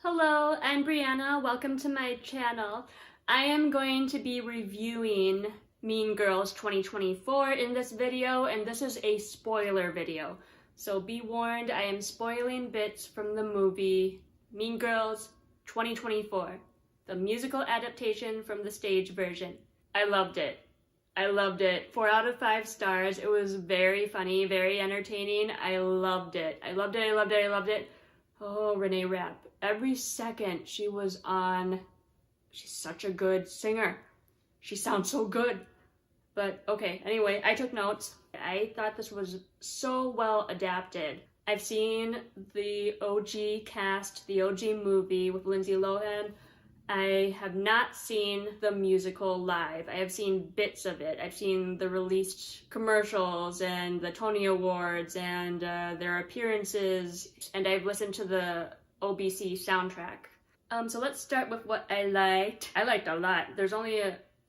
Hello, I'm Brianna. Welcome to my channel. I am going to be reviewing Mean Girls 2024 in this video, and this is a spoiler video. So be warned, I am spoiling bits from the movie Mean Girls 2024, the musical adaptation from the stage version. I loved it. I loved it. 4 out of 5 stars. It was very funny, very entertaining. I loved it. I loved it, I loved it, I loved it. Oh, Renee Rapp. Every second she was on, she's such a good singer. She sounds so good. But okay, anyway, I took notes. I thought this was so well adapted. I've seen the OG cast, the OG movie with Lindsay Lohan. I have not seen the musical live. I have seen bits of it. I've seen the released commercials and the Tony Awards and their appearances, and I've listened to the OBC soundtrack. So let's start with what I liked. I liked a lot. There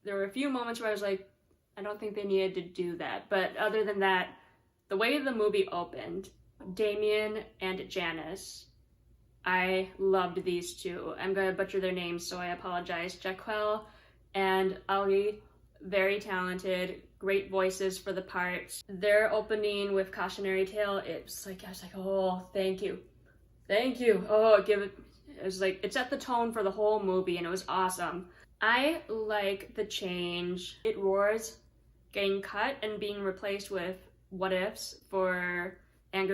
were a few moments where I was like, I don't think they needed to do that. But other than that, the way the movie opened, Damien and Janice, I loved these two. I'm gonna butcher their names, so I apologize. Jaquel and auli'i, very talented, great voices for the parts. Their opening with Cautionary Tale, I was like, oh, thank you. Thank you. Oh, it was like, it set the tone for the whole movie, and it was awesome. I like the change. It Roars getting cut and being replaced with What Ifs for Anne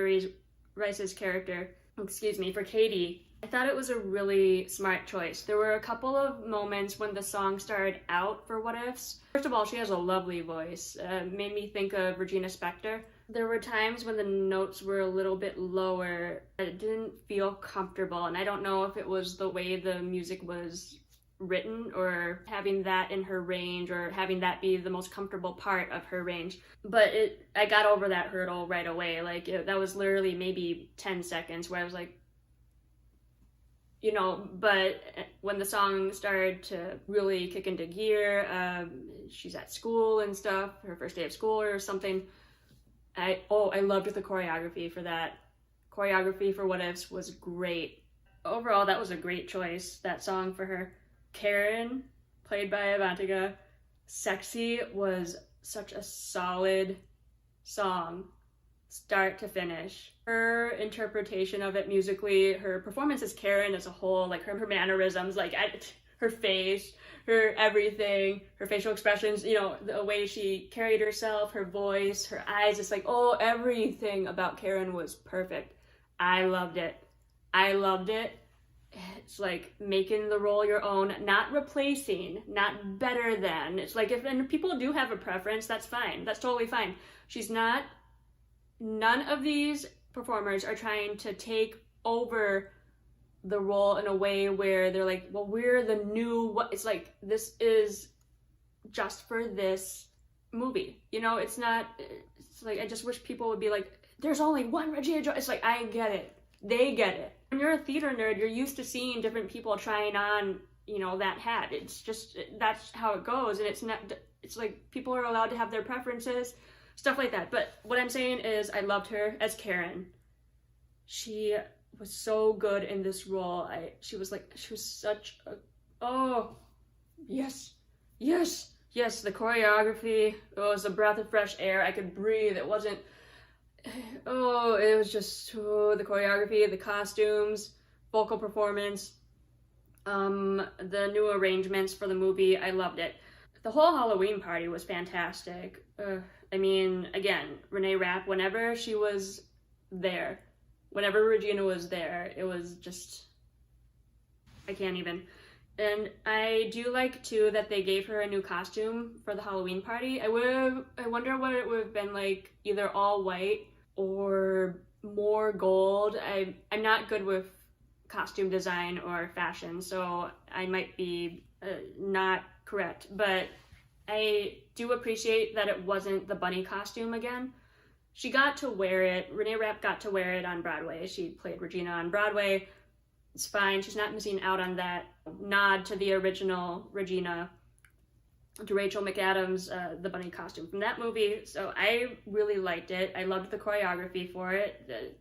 Rice's character. For Katie. I thought it was a really smart choice. There were a couple of moments when the song started out for What Ifs. First of all, she has a lovely voice. Made me think of Regina Spektor. There were times when the notes were a little bit lower. It didn't feel comfortable, and I don't know if it was the way the music was written or having that in her range or having that be the most comfortable part of her range. But I got over that hurdle right away. That was literally maybe 10 seconds where I was like, but when the song started to really kick into gear, she's at school and stuff, her first day of school or something. I loved the choreography for that. Choreography for What Ifs was great. Overall, that was a great choice, that song for her. Karen, played by Avantika, Sexy was such a solid song, start to finish. Her interpretation of it musically, her performance as Karen as a whole, like her mannerisms, her face, her everything, her facial expressions, the way she carried herself, her voice, her eyes, it's like, everything about Karen was perfect. I loved it. I loved it. It's like making the role your own, not replacing, not better than. It's like, and people do have a preference, that's fine. That's totally fine. None of these performers are trying to take over the role in a way where they're like, well, we're the new, it's like, this is just for this movie. It's like, I just wish people would be like, there's only one Regina George. It's like, I get it. They get it. When you're a theater nerd, you're used to seeing different people trying on, that hat. It's just, that's how it goes. And it's like people are allowed to have their preferences, stuff like that. But what I'm saying is I loved her as Karen. She was so good in this role. She was such a, yes, the choreography, it was a breath of fresh air. I could breathe. It wasn't, it was just the choreography, the costumes, vocal performance, the new arrangements for the movie. I loved it. The whole Halloween party was fantastic. Again, Renee Rapp, whenever she was there, whenever Regina was there, it was just, I can't even. And I do like, too, that they gave her a new costume for the Halloween party. I wonder what it would have been like, either all white or more gold. I'm not good with costume design or fashion, so I might be not correct. But I do appreciate that it wasn't the bunny costume again. She got to wear it. Renee Rapp got to wear it on Broadway. She played Regina on Broadway. It's fine. She's not missing out on that nod to the original Regina, to Rachel McAdams, the bunny costume from that movie. So I really liked it. I loved the choreography for it.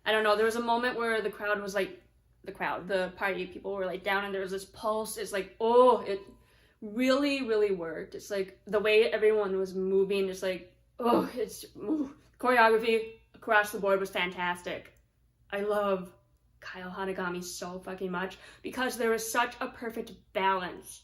I don't know, there was a moment where the crowd was like the crowd. The party people were like down and there was this pulse. It's like, oh, it really, really worked. It's like the way everyone was moving, just like, oh, choreography across the board was fantastic. I love Kyle Hanagami so fucking much because there was such a perfect balance.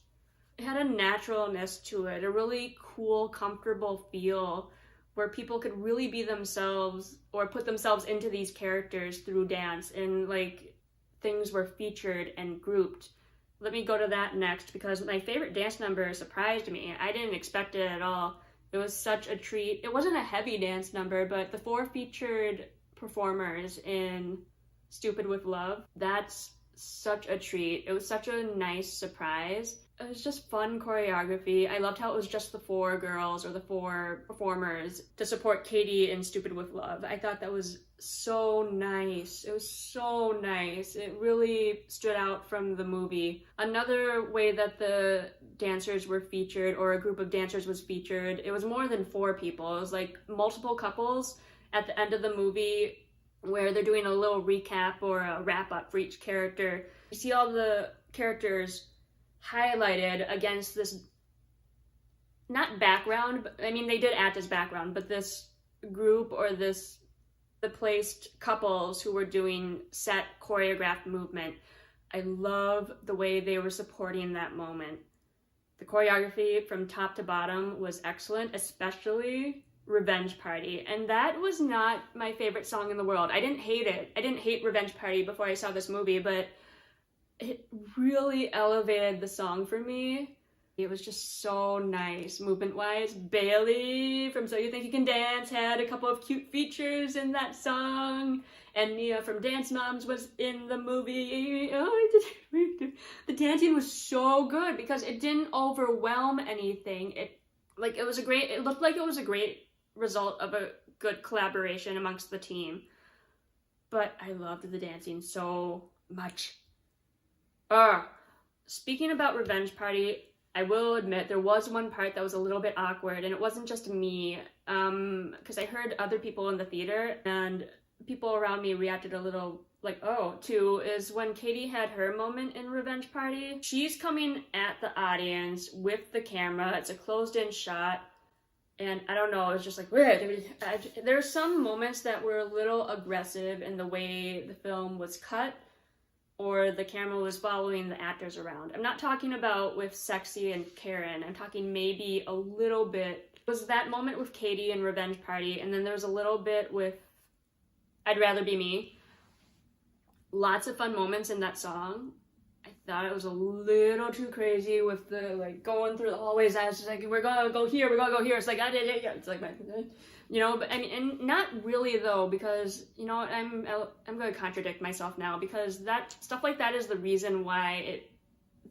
It had a naturalness to it, a really cool, comfortable feel where people could really be themselves or put themselves into these characters through dance, and like things were featured and grouped. Let me go to that next because my favorite dance number surprised me. I didn't expect it at all. It was such a treat. It wasn't a heavy dance number, but the 4 featured performers in Stupid with Love, that's such a treat. It was such a nice surprise. It was just fun choreography. I loved how it was just the 4 girls or the 4 performers to support Katie in Stupid with Love. I thought that was so nice. It was so nice. It really stood out from the movie. Another way that the dancers were featured, or a group of dancers was featured, it was more than 4 people. It was like multiple couples at the end of the movie where they're doing a little recap or a wrap up for each character. You see all the characters highlighted against this, not background, but I mean they did act as background, but this group or the placed couples who were doing set choreographed movement. I love the way they were supporting that moment. The choreography from top to bottom was excellent, especially Revenge Party, and that was not my favorite song in the world. I didn't hate it. I didn't hate Revenge Party before I saw this movie, but it really elevated the song for me. It was just so nice, movement-wise. Bailey from So You Think You Can Dance had a couple of cute features in that song, and Mia from Dance Moms was in the movie. The dancing was so good because it didn't overwhelm anything. It looked like it was a great result of a good collaboration amongst the team. But I loved the dancing so much. Speaking about Revenge Party, I will admit there was one part that was a little bit awkward, and it wasn't just me, because I heard other people in the theater, and people around me reacted a little like, oh, too, is when Katie had her moment in Revenge Party. She's coming at the audience with the camera. It's a closed-in shot, and I don't know, it's just like, there's some moments that were a little aggressive in the way the film was cut, or the camera was following the actors around. I'm not talking about with Sexy and Karen. I'm talking maybe a little bit. It was that moment with Katie in Revenge Party, and then there was a little bit with I'd Rather Be Me. Lots of fun moments in that song. I thought it was a little too crazy with the, like, going through the hallways. I was just like, we're gonna go here, we're gonna go here. It's like, it's like, you know, but I mean, and not really though, because, you know, I'm going to contradict myself now, because that stuff like that is the reason why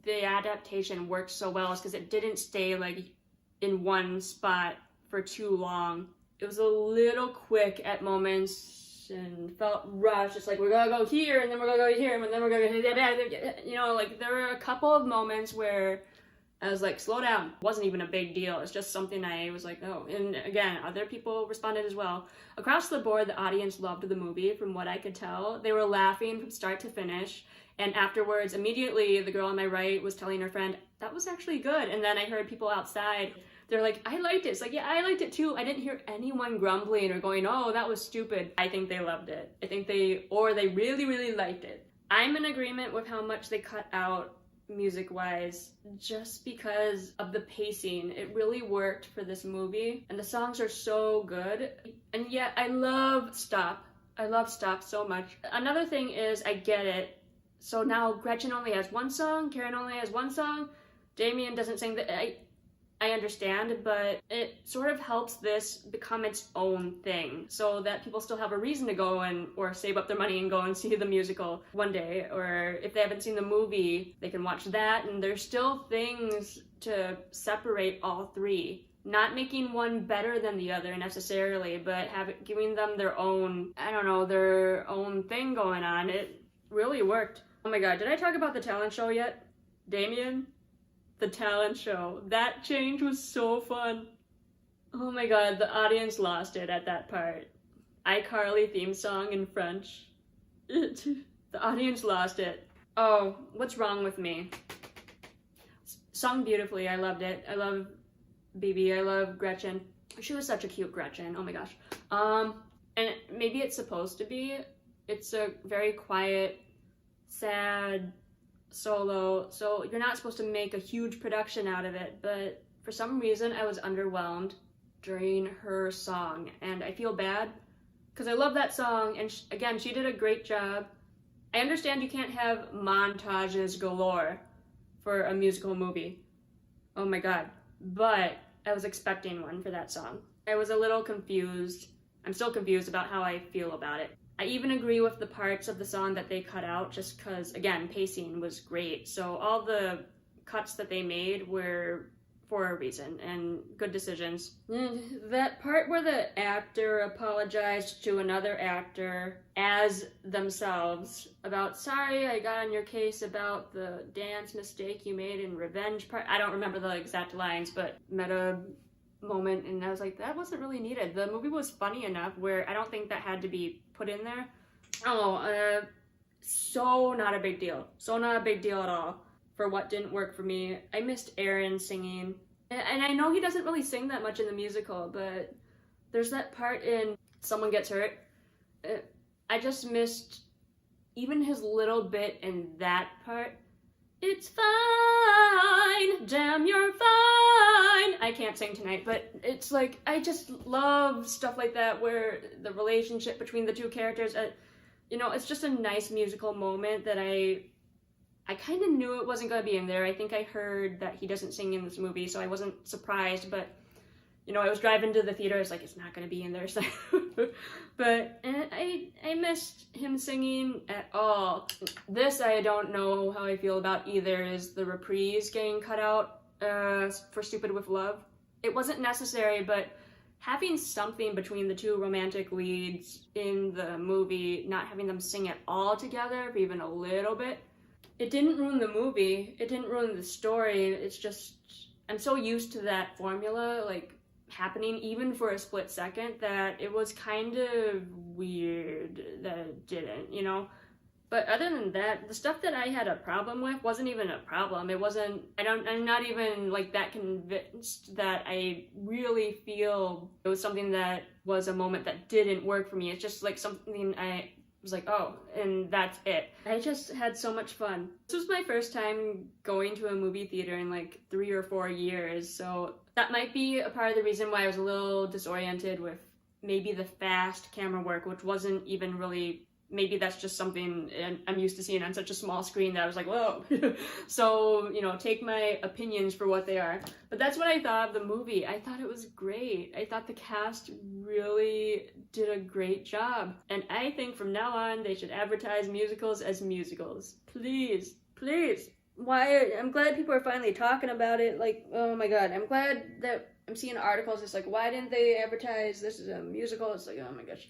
the adaptation worked so well, is because it didn't stay like in one spot for too long. It was a little quick at moments and felt rushed. It's like, we're gonna go here, and then we're gonna go here, and then we're gonna, you know, like there were a couple of moments where I was like, slow down. It wasn't even a big deal. It's just something I was like, oh. And again, other people responded as well. Across the board, the audience loved the movie, from what I could tell. They were laughing from start to finish. And afterwards, immediately, the girl on my right was telling her friend, that was actually good. And then I heard people outside, they're like, I liked it. It's like, yeah, I liked it too. I didn't hear anyone grumbling or going, oh, that was stupid. I think they loved it. I think they really, really liked it. I'm in agreement with how much they cut out music-wise, just because of the pacing. It really worked for this movie, and the songs are so good. And yet I love Stop. I love Stop so much. Another thing is, I get it. So now Gretchen only has one song, Karen only has one song, Damien doesn't sing. I understand, but it sort of helps this become its own thing, so that people still have a reason to go or save up their money and go and see the musical one day, or if they haven't seen the movie, they can watch that, and there's still things to separate all three. Not making one better than the other necessarily, but giving them their own, I don't know, their own thing going on. It really worked. Oh my god, did I talk about the talent show yet? Damien? The talent show. That change was so fun. Oh my god, the audience lost it at that part. iCarly theme song in French. The audience lost it. Oh, What's Wrong with Me? Sung beautifully. I loved it. I love BB. I love Gretchen. She was such a cute Gretchen. Oh my gosh. And maybe it's supposed to be. It's a very quiet, sad solo, so you're not supposed to make a huge production out of it, but for some reason I was underwhelmed during her song, and I feel bad because I love that song, and again, she did a great job. I understand you can't have montages galore for a musical movie. Oh my god. But I was expecting one for that song. I was a little confused. I'm still confused about how I feel about it. I even agree with the parts of the song that they cut out just because, again, pacing was great. So all the cuts that they made were for a reason and good decisions. That part where the actor apologized to another actor as themselves about, sorry, I got on your case about the dance mistake you made in Revenge part. I don't remember the exact lines, but meta moment, and I was like, that wasn't really needed. The movie was funny enough where I don't think that had to be put in there. So not a big deal. So not a big deal at all for what didn't work for me. I missed Aaron singing. And I know he doesn't really sing that much in the musical, but there's that part in Someone Gets Hurt. I just missed even his little bit in that part. It's fine, damn, you're fine. I can't sing tonight, but it's like, I just love stuff like that where the relationship between the two characters, you know, it's just a nice musical moment that I kind of knew it wasn't going to be in there. I think I heard that he doesn't sing in this movie, so I wasn't surprised, but, you know, I was driving to the theater, I was like, it's not going to be in there, so. But I missed him singing at all. This I don't know how I feel about either, is the reprise getting cut out for Stupid with Love. It wasn't necessary, but having something between the two romantic leads in the movie, not having them sing it all together for even a little bit, it didn't ruin the movie, it didn't ruin the story. It's just, I'm so used to that formula, like, happening even for a split second, that it was kind of weird that it didn't, you know? But other than that, the stuff that I had a problem with wasn't even a problem. It wasn't, I'm not even like that convinced that I really feel it was something that was a moment that didn't work for me. It's just like something I was like, oh, and that's it. I just had so much fun. This was my first time going to a movie theater in like 3 or 4 years, so that might be a part of the reason why I was a little disoriented with maybe the fast camera work, which wasn't even really, maybe that's just something I'm used to seeing on such a small screen that I was like, whoa. So, you know, take my opinions for what they are. But that's what I thought of the movie. I thought it was great. I thought the cast really did a great job. And I think from now on, they should advertise musicals as musicals. Please, please. Why? I'm glad people are finally talking about it. Like, oh my god, I'm glad that I'm seeing articles. It's like, why didn't they advertise this is a musical? It's like, oh my gosh.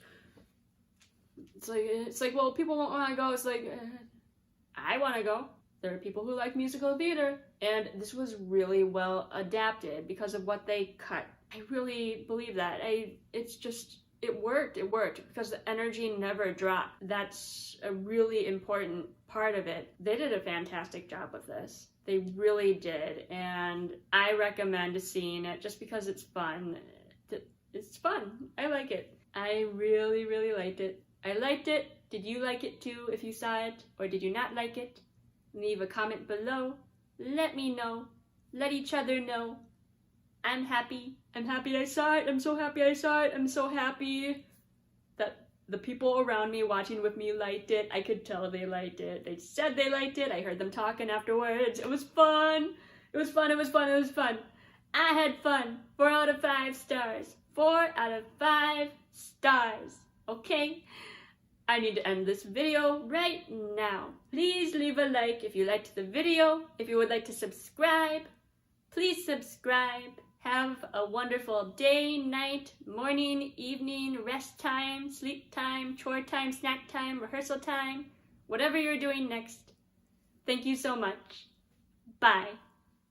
It's like, well, people won't want to go. It's like, I want to go. There are people who like musical theater, and this was really well adapted because of what they cut. I really believe that. It worked because the energy never dropped. That's a really important part of it. They did a fantastic job with this. They really did, and I recommend seeing it just because it's fun. It's fun. I like it. I really, really liked it. I liked it. Did you like it too if you saw it, or did you not like it? Leave a comment below. Let me know. Let each other know. I'm happy. I'm happy I saw it. I'm so happy I saw it. I'm so happy that the people around me watching with me liked it. I could tell they liked it. They said they liked it. I heard them talking afterwards. It was fun. It was fun. It was fun. It was fun. I had fun. 4 out of 5 stars. 4 out of 5 stars. Okay? I need to end this video right now. Please leave a like if you liked the video. If you would like to subscribe, please subscribe. Have a wonderful day, night, morning, evening, rest time, sleep time, chore time, snack time, rehearsal time, whatever you're doing next. Thank you so much. Bye.